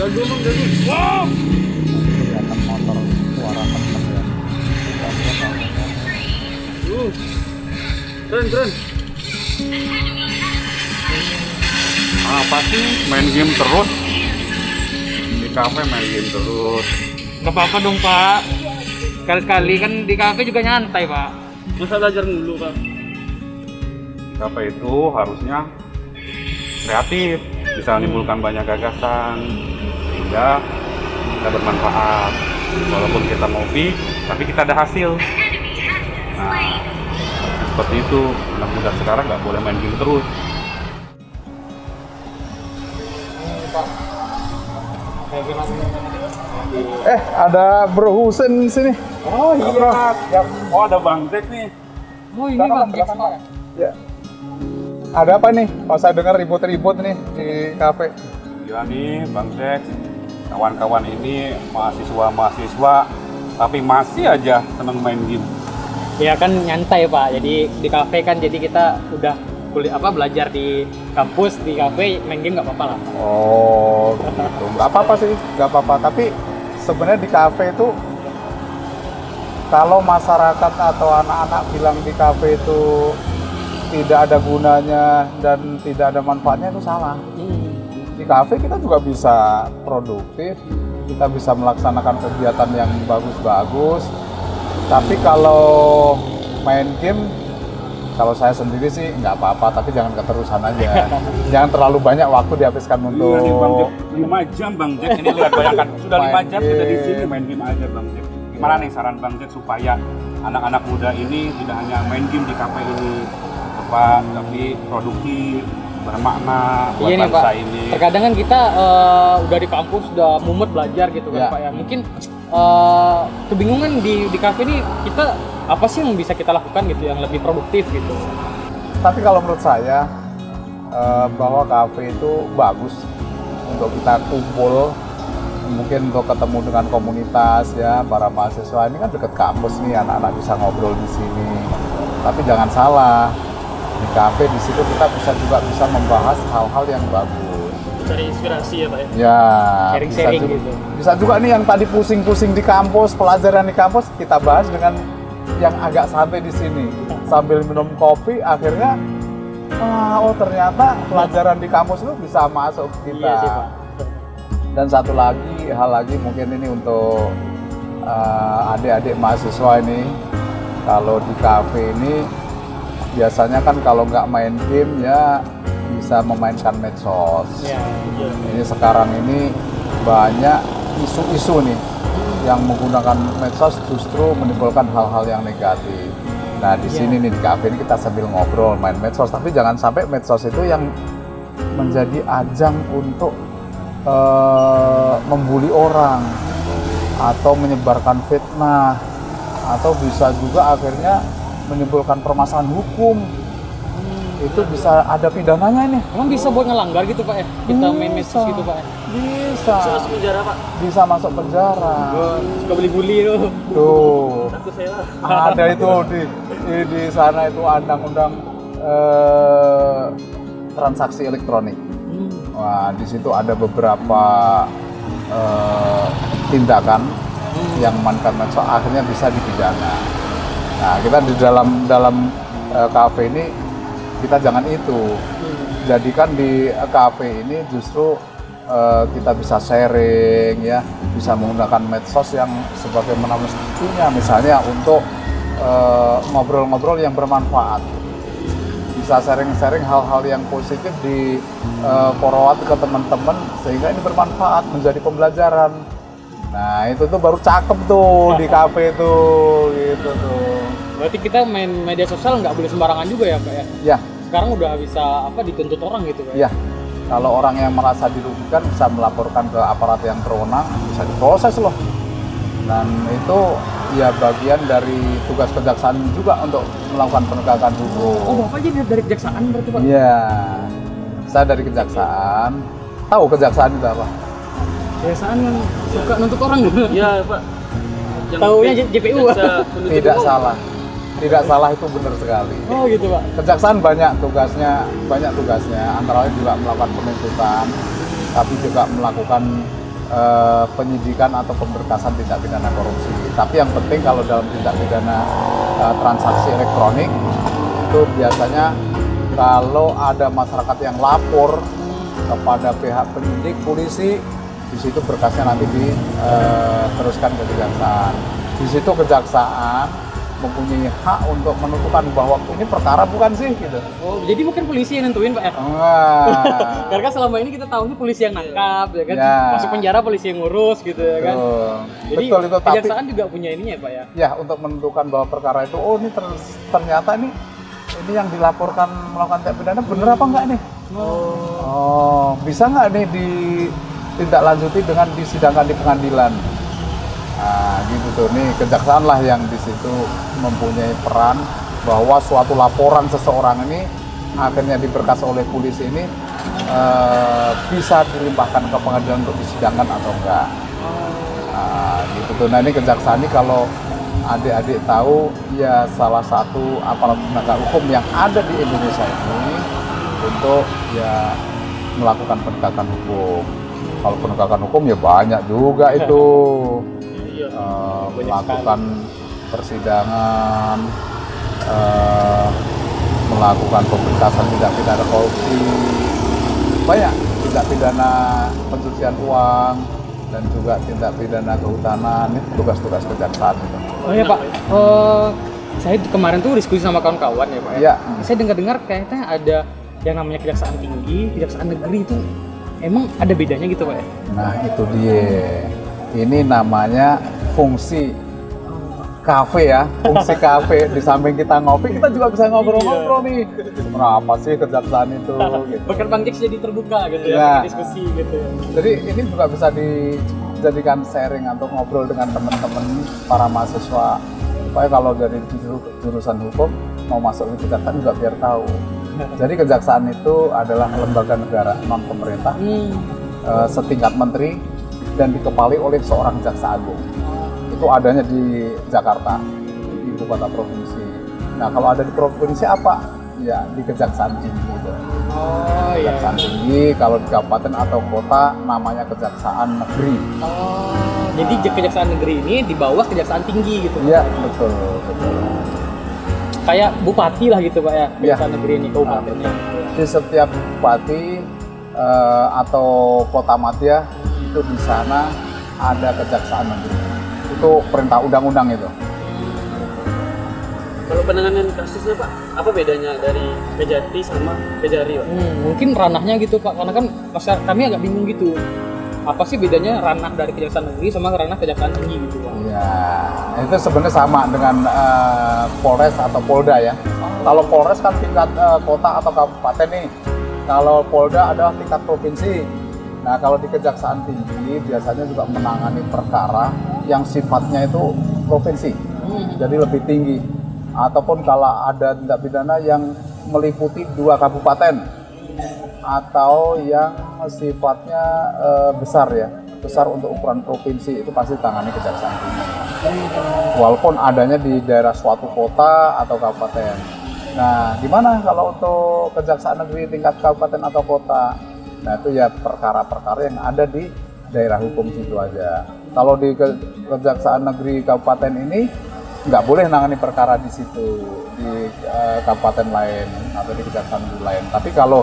Jago mang jago. Wow. Kelihatan motor suara kenceng ya. Keren. Apa sih main game terus? Di kafe main game terus. Gak apa-apa dong Pak. Sekali-sekali kan di kafe juga nyantai Pak. Masa belajar dulu Pak? Di kafe itu harusnya kreatif, bisa menimbulkan banyak gagasan, sehingga kita bermanfaat. Walaupun kita ngopi, tapi kita ada hasil. Nah, seperti itu. Anak muda sekarang nggak boleh main game terus. Ada Bro Husen sini. Oh iya, oh ada Bang Jack nih. Oh ini Bang Jack Pak. Ya. Ada apa nih? Oh, saya dengar ribut-ribut nih di kafe. Iya nih Bang Jack, kawan-kawan ini mahasiswa, tapi masih aja seneng main game. Ya kan nyantai Pak. Jadi di kafe kan jadi kita udah belajar di kampus, di kafe main game nggak apa-apa lah. Oh, gitu. Nggak apa-apa sih, nggak apa-apa. Tapi sebenarnya di kafe itu kalau masyarakat atau anak-anak bilang di kafe itu tidak ada gunanya dan tidak ada manfaatnya, itu salah. Di kafe kita juga bisa produktif, kita bisa melaksanakan kegiatan yang bagus-bagus. Tapi kalau main game, kalau saya sendiri sih nggak apa-apa, tapi jangan keterusan aja. Jangan terlalu banyak waktu dihabiskan untuk... Iya nih Bang Jack, 5 jam Bang Jack, ini lihat bayangkan, sudah 5 jam kita di sini main game aja Bang Jack. Gimana nih saran Bang Jack supaya anak-anak muda ini tidak hanya main game di kafe ini, tapi produktif, bermakna buat Iya nih Pak. bangsa ini. Terkadang kan kita udah di kampus, udah mumet belajar gitu kan Ya. Pak ya. Mungkin kebingungan di kafe ini kita apa sih yang bisa kita lakukan gitu yang lebih produktif gitu. Tapi kalau menurut saya bahwa kafe itu bagus untuk kita kumpul, mungkin untuk ketemu dengan komunitas ya, para mahasiswa ini kan deket kampus nih, anak-anak bisa ngobrol di sini. Tapi jangan salah, di kafe di situ kita bisa membahas hal-hal yang bagus. Cari inspirasi ya Pak ya? Ya, Sharing-sharing bisa gitu. Bisa juga nih yang tadi pusing-pusing di kampus, pelajaran di kampus, kita bahas dengan yang agak santai di sini. Sambil minum kopi, akhirnya, oh ternyata pelajaran di kampus itu bisa masuk ke kita. Iya sih Pak. Dan satu lagi, hal lagi mungkin ini untuk adik-adik mahasiswa ini, kalau di kafe ini biasanya kan kalau nggak main game ya bisa memainkan medsos. Ya. Ini sekarang ini banyak isu-isu nih yang menggunakan medsos justru menimbulkan hal-hal yang negatif. Nah di sini nih di kafe ini kita sambil ngobrol main medsos, tapi jangan sampai medsos itu yang menjadi ajang untuk membuli orang atau menyebarkan fitnah, atau bisa juga akhirnya menimbulkan permasalahan hukum. Itu bisa ada pidananya nih. Emang bisa buat ngelanggar gitu Pak ya? Kita main medsos gitu Pak ya? Bisa. Bisa masuk penjara Pak? Bisa masuk penjara. Suka beli-buli tuh. Tuh. Takut saya lah. Ada itu di sana itu undang-undang transaksi elektronik. Wah, di situ ada beberapa tindakan yang memainkan medsos akhirnya bisa dipidana. Nah, kita di dalam kafe ini kita jangan itu. Jadikan di kafe ini justru kita bisa sharing ya, bisa menggunakan medsos yang sebagaimana mestinya, misalnya untuk ngobrol-ngobrol yang bermanfaat. Bisa sharing-sharing hal-hal yang positif di forward ke teman-teman sehingga ini bermanfaat menjadi pembelajaran. Nah itu tuh baru cakep tuh di kafe tuh gitu tuh. Berarti kita main media sosial nggak boleh sembarangan juga ya Pak ya? Ya, Sekarang udah bisa dituntut orang gitu Pak? ya. Kalau orang yang merasa dirugikan bisa melaporkan ke aparat yang berwenang, bisa diproses loh. Dan itu ya bagian dari tugas kejaksaan juga untuk melakukan penegakan hukum. Oh Bapak jadi dari kejaksaan berarti Pak? Iya, saya dari kejaksaan. Tahu kejaksaan itu apa? Kejaksaan yang suka nuntut orang gitu? Iya Pak. Taunya JPU. Tidak salah. Tidak salah, itu benar sekali. Oh gitu Pak? Kejaksaan banyak tugasnya. Antara lain juga melakukan penuntutan, tapi juga melakukan penyidikan atau pemberkasan tindak pidana korupsi. Tapi yang penting kalau dalam tindak pidana transaksi elektronik itu biasanya kalau ada masyarakat yang lapor kepada pihak penyidik polisi, di situ berkasnya nanti diteruskan ke kejaksaan. Di situ kejaksaan mempunyai hak untuk menentukan bahwa ini perkara bukan sih gitu. Oh, jadi bukan polisi yang nentuin Pak ya? Enggak. Karena selama ini kita tahunya polisi yang nangkap, ya kan? Ya. Masuk penjara polisi yang ngurus gitu ya kan? Jadi Betul itu, tapi kejaksaan juga punya ininya Pak ya? ya untuk menentukan bahwa perkara itu, oh ini ternyata ini yang dilaporkan melakukan tindak pidana bener apa enggak nih? Oh, bisa nggak nih ditindaklanjuti dengan disidangkan di pengadilan? Nah, gitu tuh. Nih kejaksaan lah yang di situ mempunyai peran bahwa suatu laporan seseorang ini akhirnya diberkas oleh polisi ini bisa dilimpahkan ke pengadilan untuk disidangkan atau enggak. Nah, gitu tuh. Nah, ini kejaksaan ini kalau adik-adik tahu ya salah satu aparat penegak hukum yang ada di Indonesia ini untuk ya melakukan penegakan hukum. Kalau penegakan hukum ya banyak juga itu. Melakukan persidangan, melakukan pemberkasan tindak pidana korupsi, banyak tindak pidana pencucian uang dan juga tindak pidana kehutanan. Itu tugas-tugas kejaksaan itu. Oh iya Pak, saya kemarin tuh diskusi sama kawan-kawan ya Pak ya. Iya. Saya dengar-dengar kayaknya ada yang namanya kejaksaan tinggi, kejaksaan negeri itu emang ada bedanya gitu Pak ya? Nah itu dia. Ini namanya fungsi kafe ya, fungsi kafe. Di samping kita ngopi, kita juga bisa ngobrol-ngobrol nih. Berapa sih kejaksaan itu? Gitu. Bahkan Bang Jack jadi terbuka gitu Ya. ya, diskusi gitu ya. Jadi ini juga bisa dijadikan sharing atau ngobrol dengan teman-teman para mahasiswa. Supaya kalau dari jurusan hukum mau masuk ke kejaksaan juga biar tahu. Jadi kejaksaan itu adalah lembaga negara non pemerintah, setingkat menteri dan dikepali oleh seorang jaksa agung. Itu adanya di Jakarta, di ibu kota provinsi. Nah kalau ada di provinsi apa? Ya di kejaksaan tinggi. Oh iya. Kejaksaan tinggi, kalau di kabupaten atau kota namanya kejaksaan negeri. Oh, jadi kejaksaan negeri ini di bawah kejaksaan tinggi gitu. Iya betul, betul. Kayak bupati lah gitu Pak ya, kejaksaan negeri ini kabupatennya. Di setiap bupati atau kota madya itu di sana ada kejaksaan negeri. Itu perintah undang-undang itu. Kalau penanganan kasusnya Pak, apa bedanya dari Kejati sama Kejari Pak? Mungkin ranahnya gitu Pak, karena kan masyarakat kami agak bingung gitu. Apa sih bedanya ranah dari kejaksaan negeri sama ranah kejaksaan tinggi gitu Pak? Ya, itu sebenarnya sama dengan Polres atau Polda ya. Kalau Polres kan tingkat kota atau kabupaten nih. Kalau Polda adalah tingkat provinsi. Nah, kalau di kejaksaan tinggi biasanya juga menangani perkara yang sifatnya itu provinsi, jadi lebih tinggi. Ataupun kalau ada tindak pidana yang meliputi 2 kabupaten atau yang sifatnya besar ya, besar untuk ukuran provinsi, itu pasti tangani kejaksaan tinggi. Walaupun adanya di daerah suatu kota atau kabupaten. Nah, gimana kalau untuk kejaksaan negeri tingkat kabupaten atau kota? Nah, itu ya perkara-perkara yang ada di daerah hukum situ aja. Kalau di kejaksaan negeri kabupaten ini nggak boleh nangani perkara di situ, di kabupaten lain atau di kejaksaan negeri lain. Tapi kalau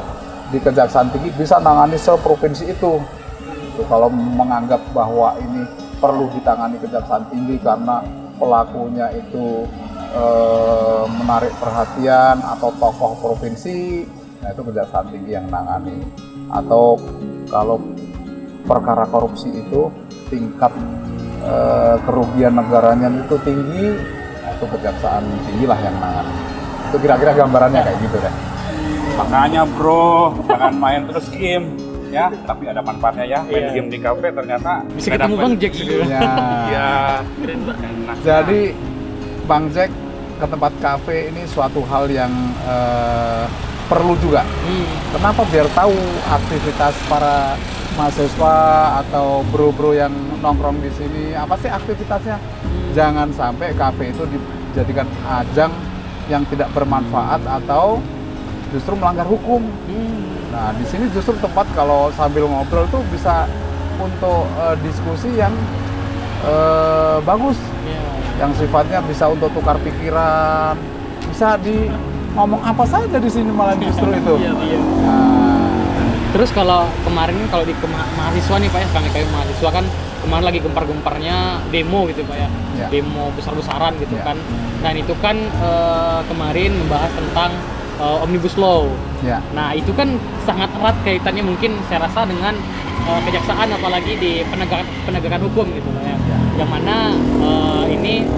di kejaksaan tinggi bisa nangani seprovinsi itu. Kalau menganggap bahwa ini perlu ditangani kejaksaan tinggi karena pelakunya itu menarik perhatian atau tokoh provinsi, nah itu kejaksaan tinggi yang nangani. Atau kalau perkara korupsi itu tingkat kerugian negaranya itu tinggi, nah itu kejaksaan tinggi lah yang nangani. Itu kira-kira gambarannya kayak gitu deh. Makanya bro, jangan main terus game ya, tapi ada manfaatnya ya. Main game di kafe ternyata Bisa ketemu Bang Jack gitu. Ya. Iya. Keren Pak. Jadi Bang Jack ke tempat kafe ini suatu hal yang perlu juga. Kenapa? Biar tahu aktivitas para mahasiswa atau bro-bro yang nongkrong di sini, apa sih aktivitasnya. Jangan sampai kafe itu dijadikan ajang yang tidak bermanfaat atau justru melanggar hukum. Nah, di sini justru tempat kalau sambil ngobrol tuh bisa untuk diskusi yang bagus, Iya. yang sifatnya bisa untuk tukar pikiran, bisa di ngomong apa saja di sini malah justru itu. Iya, iya. Nah, Terus kalau kemarin kalau di mahasiswa nih Pak ya, kami mahasiswa kan kemarin lagi gempar-gemparnya demo gitu Pak ya, Ya. demo besar-besaran gitu Ya. kan. Dan itu kan kemarin membahas tentang Omnibus Law. ya, Nah itu kan sangat erat kaitannya mungkin saya rasa dengan kejaksaan, apalagi di penegakan hukum gitu Pak ya. Ya. Yang mana ini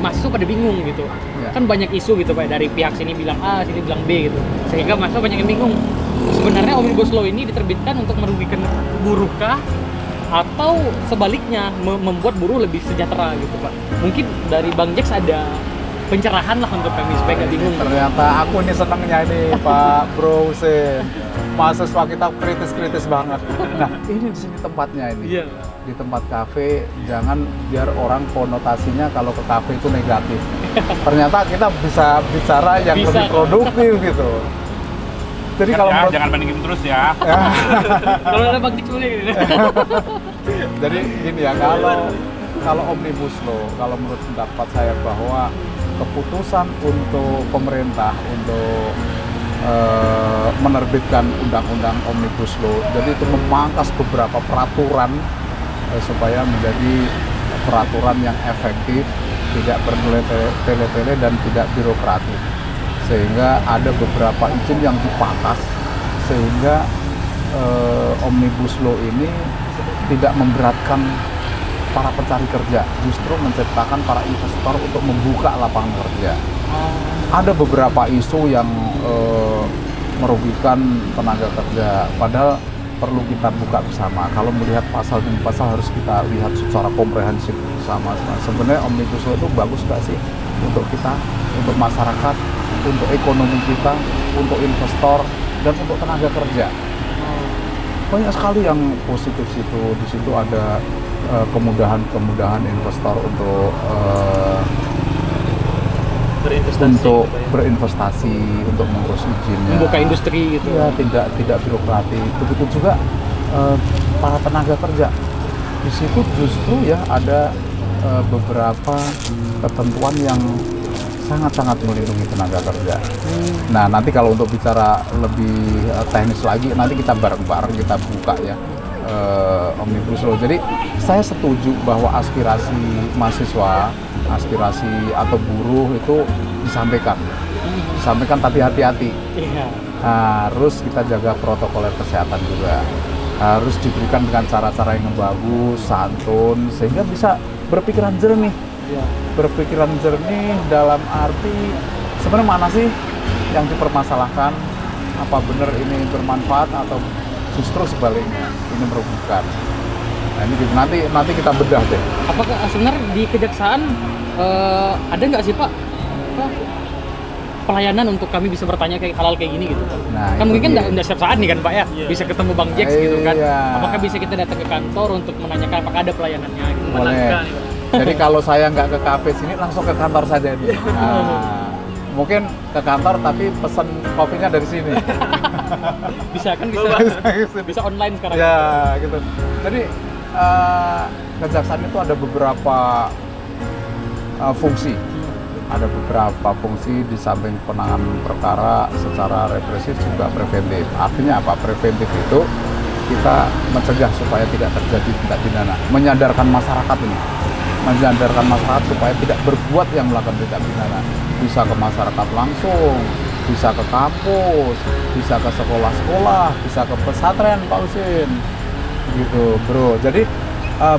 mahasiswa pada bingung gitu. Ya. Kan banyak isu gitu Pak, dari pihak sini bilang A, sini bilang B gitu. Sehingga mahasiswa banyak yang bingung. Sebenarnya Omnibus Law ini diterbitkan untuk merugikan buruh kah? Atau sebaliknya membuat buruh lebih sejahtera gitu Pak. Mungkin dari Bang Jax ada pencerahan lah untuk kami supaya nggak bingung. ternyata aku ini senangnya ini Pak Bro Husin. Mahasiswa kita kritis-kritis banget. Nah, ini di sini tempatnya ini. Iya. Di tempat kafe, jangan biar orang konotasinya kalau ke kafe itu negatif. Ternyata kita bisa bicara yang Bisa. lebih produktif gitu. Jadi kalau Ya, menurut, jangan bandingin terus ya. Kalau ada Bang Jax boleh gitu. jadi gini ya, kalau Omnibus Law, kalau menurut pendapat saya bahwa keputusan untuk pemerintah untuk menerbitkan undang-undang Omnibus Law, jadi itu memangkas beberapa peraturan supaya menjadi peraturan yang efektif, tidak bertele-tele dan tidak birokratik, sehingga ada beberapa izin yang dipangkas sehingga Omnibus Law ini tidak memberatkan para pencari kerja, justru menciptakan para investor untuk membuka lapangan kerja. Ada beberapa isu yang merugikan tenaga kerja, padahal perlu kita buka bersama. Kalau melihat pasal demi pasal harus kita lihat secara komprehensif bersama. Nah, sebenarnya Omnibus Law itu bagus nggak sih untuk kita, untuk masyarakat, untuk ekonomi kita, untuk investor, dan untuk tenaga kerja. Banyak sekali yang positif situ. Di situ ada kemudahan-kemudahan investor untuk berinvestasi, untuk mengurus izinnya, Membuka industri gitu. ya, tidak birokratik. Begitu juga para tenaga kerja. Di situ justru ya ada beberapa ketentuan yang sangat-sangat melindungi tenaga kerja. Nah, nanti kalau untuk bicara lebih teknis lagi, nanti kita bareng-bareng kita buka ya Omnibus Law. Jadi saya setuju bahwa aspirasi mahasiswa, aspirasi atau buruh itu disampaikan tapi hati-hati. Iya. Harus kita jaga protokol kesehatan juga. Harus diberikan dengan cara-cara yang bagus, santun, sehingga bisa berpikiran jernih. Iya. Berpikiran jernih dalam arti sebenarnya mana sih yang dipermasalahkan, apa benar ini bermanfaat atau justru sebaliknya ini merugikan. Nah, ini nanti kita bedah deh. Apakah sebenarnya di kejaksaan ada nggak sih Pak apa, pelayanan untuk kami bisa bertanya kayak hal-hal kayak gini gitu Pak? Nah, Kan itu mungkin kan dia. nggak setiap saat nih kan Pak ya, bisa ketemu Bang Jax gitu kan. Iya. Apakah bisa kita datang ke kantor untuk menanyakan apakah ada pelayanannya gitu? Boleh. Jadi kalau saya nggak ke kafe sini, langsung ke kantor saja ini. Nah, mungkin ke kantor tapi pesen kopinya dari sini. Bisa kan bisa online sekarang. Ya, gitu. Jadi kejaksaan itu ada beberapa fungsi. Ada beberapa fungsi di samping penanganan perkara secara represif juga preventif. Artinya apa? Preventif itu kita mencegah supaya tidak terjadi tindak pidana, menyadarkan masyarakat ini, menyadarkan masyarakat supaya tidak berbuat yang melakukan tindak pidana. Bisa ke masyarakat langsung, bisa ke kampus, bisa ke sekolah-sekolah, bisa ke pesantren, Pak Husin, gitu, Bro. Jadi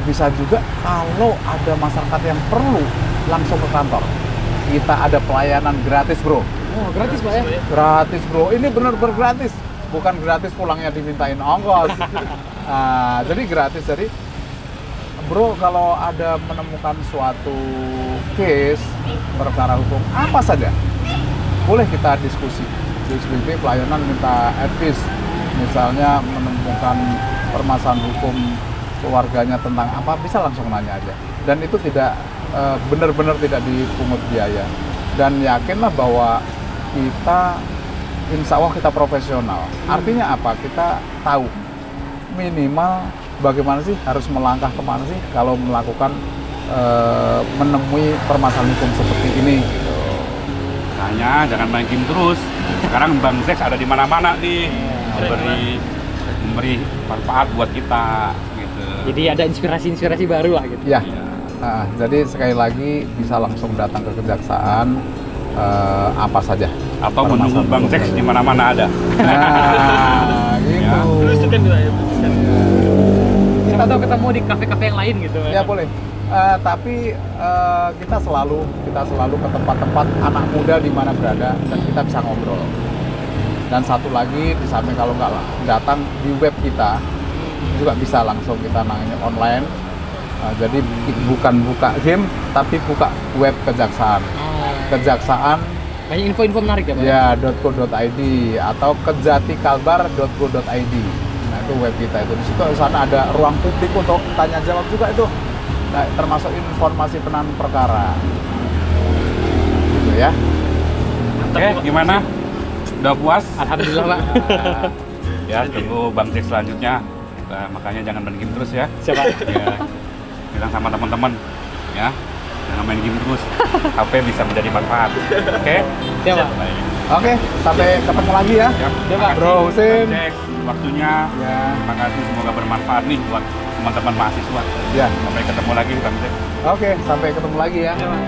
bisa juga kalau ada masyarakat yang perlu langsung ke kantor. Kita ada pelayanan gratis, Bro. Oh, gratis Pak ya? Gratis, Bro. Ini benar-benar gratis. Bukan gratis pulangnya dimintain ongkos. Nah, jadi gratis. Jadi, Bro, kalau ada menemukan suatu case perkara hukum apa saja, boleh kita diskusi. Diskusi pelayanan minta advice. Misalnya menemukan permasalahan hukum keluarganya tentang apa, bisa langsung nanya aja. Dan itu tidak benar-benar tidak dipungut biaya. Dan yakinlah bahwa kita insya Allah kita profesional. Artinya apa? Kita tahu minimal bagaimana sih harus melangkah kemana sih kalau melakukan menemui permasalahan hukum seperti ini gitu. Makanya jangan main game terus. Sekarang Bang Zex ada di mana-mana nih, memberi manfaat buat kita gitu. Jadi ada inspirasi baru lah gitu. Ya. Iya. Nah, jadi sekali lagi bisa langsung datang ke kejaksaan apa saja. Atau menunggu Bang Zex di mana-mana ada. Nah, gitu. Belusukan juga ya, belusukan. Atau ketemu di kafe-kafe yang lain gitu. Ya boleh. Tapi kita selalu ke tempat-tempat anak muda di mana berada dan kita bisa ngobrol. Dan satu lagi di samping kalau nggak datang di web kita juga bisa langsung kita nanya online. Jadi bukan buka game tapi buka web kejaksaan. Kejaksaan Banyak info-info menarik ya, Pak? ya .co.id atau kejatikalbar.go.id. Nah, itu web kita itu. Di situ di sana ada ruang publik untuk tanya jawab juga itu. Nah, termasuk informasi penanganan perkara. Gitu ya. Oke, gimana? Udah puas? Alhamdulillah, Pak. Ya, tunggu Bang Zex selanjutnya. Nah, makanya jangan main game terus ya. Siapa? Ya, bilang sama teman-teman ya, jangan main game terus. HP bisa menjadi manfaat. Oke? Ya, Pak. Baik. Oke, sampai ketemu lagi ya. Ya, Ya, Pak. Bro Husin. Bang Zex, waktunya. Ya. Terima kasih, semoga bermanfaat nih buat teman-teman mahasiswa. Ya. Sampai ketemu lagi Bang Zex. Oke, sampai ketemu lagi ya. Ya, Pak.